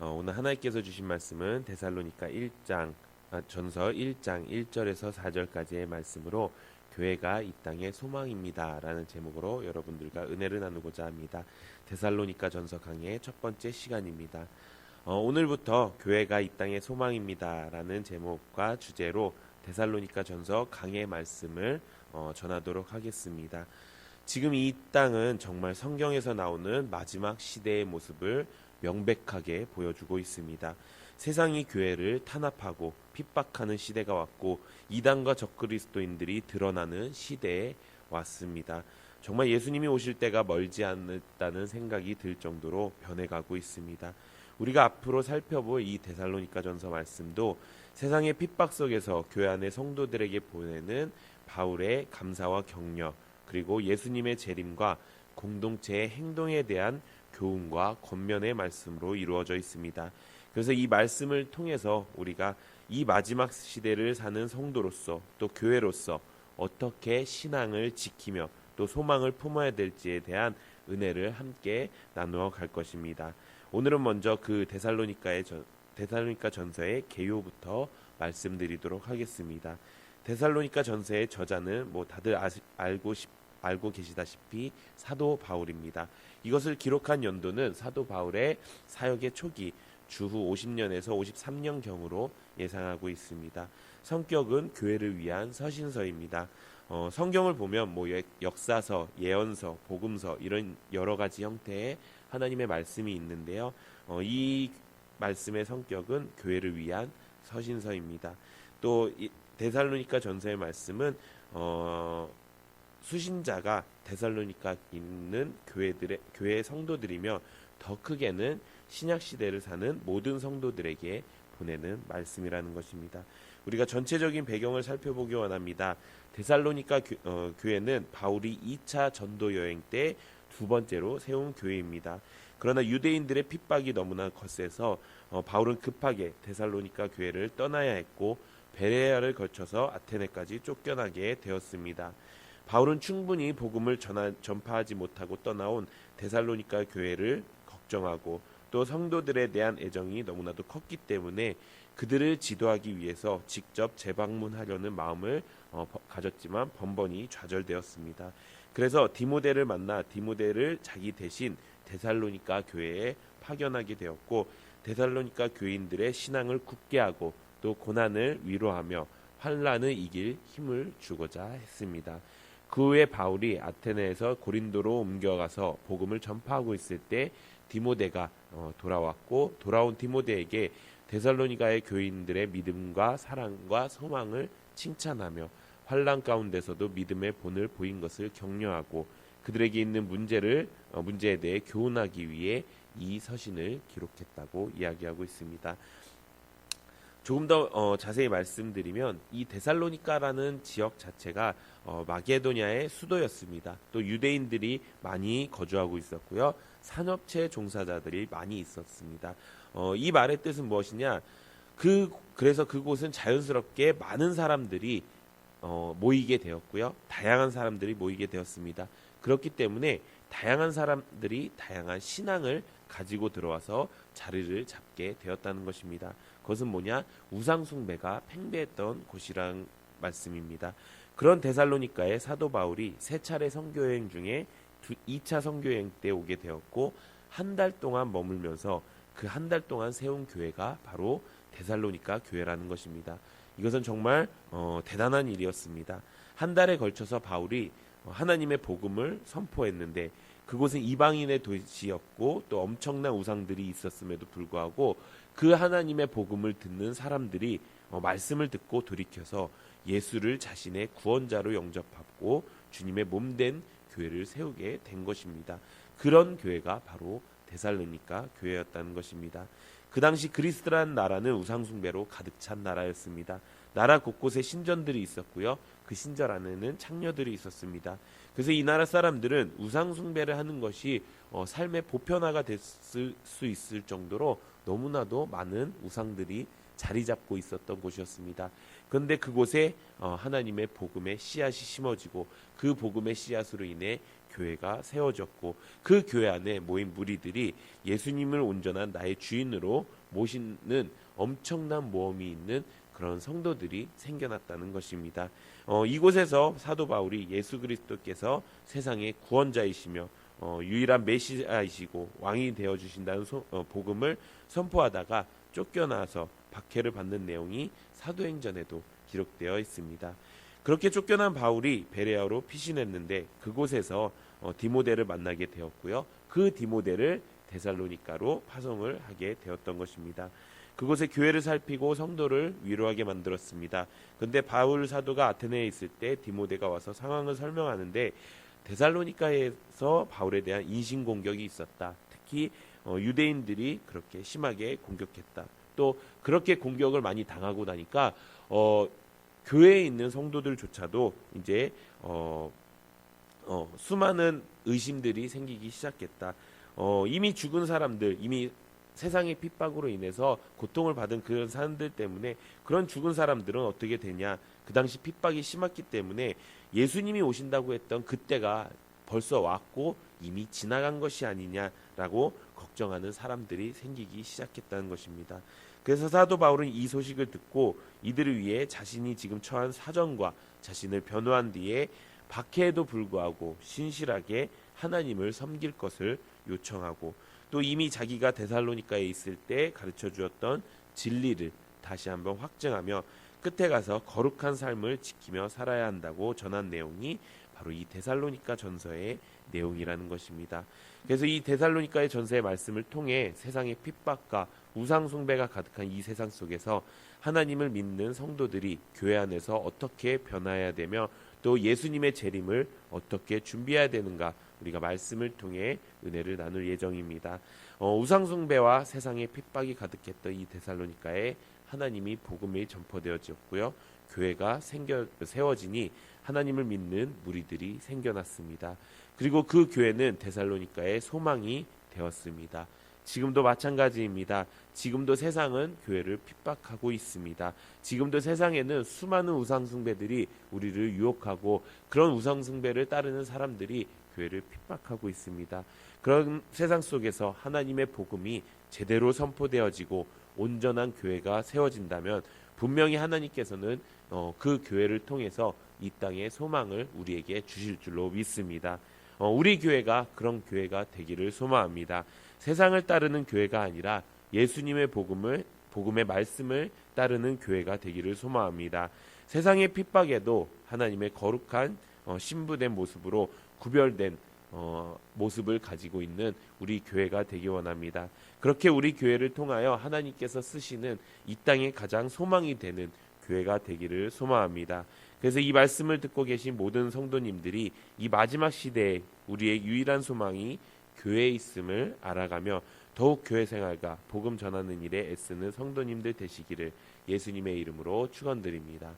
오늘 하나님께서 주신 말씀은 데살로니가 1장 전서 1장 1절에서 4절까지의 말씀으로 교회가 이 땅의 소망입니다 라는 제목으로 여러분들과 은혜를 나누고자 합니다. 데살로니가 전서 강의 첫 번째 시간입니다. 오늘부터 교회가 이 땅의 소망입니다 라는 제목과 주제로 데살로니가 전서 강의 말씀을 전하도록 하겠습니다. 지금 이 땅은 정말 성경에서 나오는 마지막 시대의 모습을 명백하게 보여주고 있습니다. 세상이 교회를 탄압하고 핍박하는 시대가 왔고 이단과 적그리스도인들이 드러나는 시대에 왔습니다. 정말 예수님이 오실 때가 멀지 않았다는 생각이 들 정도로 변해가고 있습니다. 우리가 앞으로 살펴볼 이 데살로니가 전서 말씀도 세상의 핍박 속에서 교회 안의 성도들에게 보내는 바울의 감사와 격려, 그리고 예수님의 재림과 공동체의 행동에 대한 교훈과 권면의 말씀으로 이루어져 있습니다. 그래서 이 말씀을 통해서 우리가 이 마지막 시대를 사는 성도로서 또 교회로서 어떻게 신앙을 지키며 또 소망을 품어야 될지에 대한 은혜를 함께 나누어 갈 것입니다. 오늘은 먼저 그 데살로니가 전서의 개요부터 말씀드리도록 하겠습니다. 데살로니가 전서의 저자는 다들 알고 계시다시피 사도 바울입니다. 이것을 기록한 연도는 사도 바울의 사역의 초기 주후 50년에서 53년경으로 예상하고 있습니다. 성격은 교회를 위한 서신서입니다. 성경을 보면 역사서, 예언서, 복음서 이런 여러 가지 형태의 하나님의 말씀이 있는데요. 이 말씀의 성격은 교회를 위한 서신서입니다. 또 데살로니가 전서의 말씀은 수신자가 데살로니가 있는 교회의 성도들이며 더 크게는 신약 시대를 사는 모든 성도들에게 보내는 말씀이라는 것입니다. 우리가 전체적인 배경을 살펴보기 원합니다. 데살로니가 교회는 바울이 2차 전도 여행 때 두 번째로 세운 교회입니다. 그러나 유대인들의 핍박이 너무나 거세서 바울은 급하게 데살로니가 교회를 떠나야 했고 베레아를 거쳐서 아테네까지 쫓겨나게 되었습니다. 바울은 충분히 복음을 전파하지 못하고 떠나온 데살로니가 교회를 걱정하고 또 성도들에 대한 애정이 너무나도 컸기 때문에 그들을 지도하기 위해서 직접 재방문하려는 마음을 가졌지만 번번이 좌절되었습니다. 그래서 디모데를 만나 디모데를 자기 대신 데살로니가 교회에 파견하게 되었고 데살로니가 교인들의 신앙을 굳게 하고 또 고난을 위로하며 환난을 이길 힘을 주고자 했습니다. 그 후에 바울이 아테네에서 고린도로 옮겨가서 복음을 전파하고 있을 때 디모데가 돌아왔고 돌아온 디모데에게 데살로니가의 교인들의 믿음과 사랑과 소망을 칭찬하며 환난 가운데서도 믿음의 본을 보인 것을 격려하고 그들에게 있는 문제에 대해 교훈하기 위해 이 서신을 기록했다고 이야기하고 있습니다. 조금 더 자세히 말씀드리면 이 데살로니가라는 지역 자체가 마게도냐의 수도였습니다. 또 유대인들이 많이 거주하고 있었고요. 산업체 종사자들이 많이 있었습니다. 이 말의 뜻은 무엇이냐? 그래서 그곳은 자연스럽게 많은 사람들이 모이게 되었고요. 다양한 사람들이 모이게 되었습니다. 그렇기 때문에 다양한 사람들이 다양한 신앙을 가지고 들어와서 자리를 잡게 되었다는 것입니다. 그것은 뭐냐? 우상 숭배가 팽배했던 곳이란 말씀입니다. 그런 데살로니가에 사도 바울이 세 차례 선교여행 중에 2차 선교여행 때 오게 되었고 한 달 동안 머물면서 그 한 달 동안 세운 교회가 바로 데살로니가 교회라는 것입니다. 이것은 정말 대단한 일이었습니다. 한 달에 걸쳐서 바울이 하나님의 복음을 선포했는데 그곳은 이방인의 도시였고 또 엄청난 우상들이 있었음에도 불구하고 그 하나님의 복음을 듣는 사람들이 말씀을 듣고 돌이켜서 예수를 자신의 구원자로 영접하고 주님의 몸된 교회를 세우게 된 것입니다. 그런 교회가 바로 데살로니가 교회였다는 것입니다. 그 당시 그리스라는 나라는 우상숭배로 가득 찬 나라였습니다. 나라 곳곳에 신전들이 있었고요. 그 신전 안에는 창녀들이 있었습니다. 그래서 이 나라 사람들은 우상숭배를 하는 것이 삶의 보편화가 됐을 수 있을 정도로 너무나도 많은 우상들이 자리 잡고 있었던 곳이었습니다. 그런데 그곳에 하나님의 복음의 씨앗이 심어지고 그 복음의 씨앗으로 인해 교회가 세워졌고 그 교회 안에 모인 무리들이 예수님을 온전한 나의 주인으로 모시는 엄청난 모험이 있는 그런 성도들이 생겨났다는 것입니다. 이곳에서 사도 바울이 예수 그리스도께서 세상의 구원자이시며 유일한 메시아이시고 왕이 되어 주신다는 복음을 선포하다가 쫓겨나서 박해를 받는 내용이 사도행전에도 기록되어 있습니다. 그렇게 쫓겨난 바울이 베레아로 피신했는데 그곳에서 디모데를 만나게 되었고요. 그 디모데를 데살로니가로 파송을 하게 되었던 것입니다. 그곳에 교회를 살피고 성도를 위로하게 만들었습니다. 그런데 바울 사도가 아테네에 있을 때 디모데가 와서 상황을 설명하는데 데살로니가에서 바울에 대한 인신공격이 있었다. 특히 유대인들이 그렇게 심하게 공격했다. 또 그렇게 공격을 많이 당하고 나니까 교회에 있는 성도들조차도 이제 수많은 의심들이 생기기 시작했다. 이미 죽은 사람들, 이미 세상의 핍박으로 인해서 고통을 받은 그런 사람들 때문에 그런 죽은 사람들은 어떻게 되냐. 그 당시 핍박이 심했기 때문에 예수님이 오신다고 했던 그때가 벌써 왔고 이미 지나간 것이 아니냐라고 걱정하는 사람들이 생기기 시작했다는 것입니다. 그래서 사도 바울은 이 소식을 듣고 이들을 위해 자신이 지금 처한 사정과 자신을 변호한 뒤에 박해에도 불구하고 신실하게 하나님을 섬길 것을 요청하고 또 이미 자기가 데살로니가에 있을 때 가르쳐 주었던 진리를 다시 한번 확증하며 끝에 가서 거룩한 삶을 지키며 살아야 한다고 전한 내용이 바로 이 데살로니가 전서의 내용이라는 것입니다. 그래서 이 데살로니가의 전서의 말씀을 통해 세상의 핍박과 우상 숭배가 가득한 이 세상 속에서 하나님을 믿는 성도들이 교회 안에서 어떻게 변화해야 되며 또 예수님의 재림을 어떻게 준비해야 되는가 우리가 말씀을 통해 은혜를 나눌 예정입니다. 우상 숭배와 세상의 핍박이 가득했던 이 데살로니가에 하나님이 복음이 전포되어졌고요. 교회가 세워지니 하나님을 믿는 무리들이 생겨났습니다. 그리고 그 교회는 데살로니가의 소망이 되었습니다. 지금도 마찬가지입니다. 지금도 세상은 교회를 핍박하고 있습니다. 지금도 세상에는 수많은 우상숭배들이 우리를 유혹하고 그런 우상숭배를 따르는 사람들이 교회를 핍박하고 있습니다. 그런 세상 속에서 하나님의 복음이 제대로 선포되어지고 온전한 교회가 세워진다면 분명히 하나님께서는 그 교회를 통해서 이 땅의 소망을 우리에게 주실 줄로 믿습니다. 우리 교회가 그런 교회가 되기를 소망합니다. 세상을 따르는 교회가 아니라 예수님의 복음의 말씀을 따르는 교회가 되기를 소망합니다. 세상의 핍박에도 하나님의 거룩한 신부된 모습으로 구별된 모습을 가지고 있는 우리 교회가 되기 원합니다. 그렇게 우리 교회를 통하여 하나님께서 쓰시는 이 땅의 가장 소망이 되는 교회가 되기를 소망합니다. 그래서 이 말씀을 듣고 계신 모든 성도님들이 이 마지막 시대에 우리의 유일한 소망이 교회에 있음을 알아가며 더욱 교회 생활과 복음 전하는 일에 애쓰는 성도님들 되시기를 예수님의 이름으로 축원드립니다.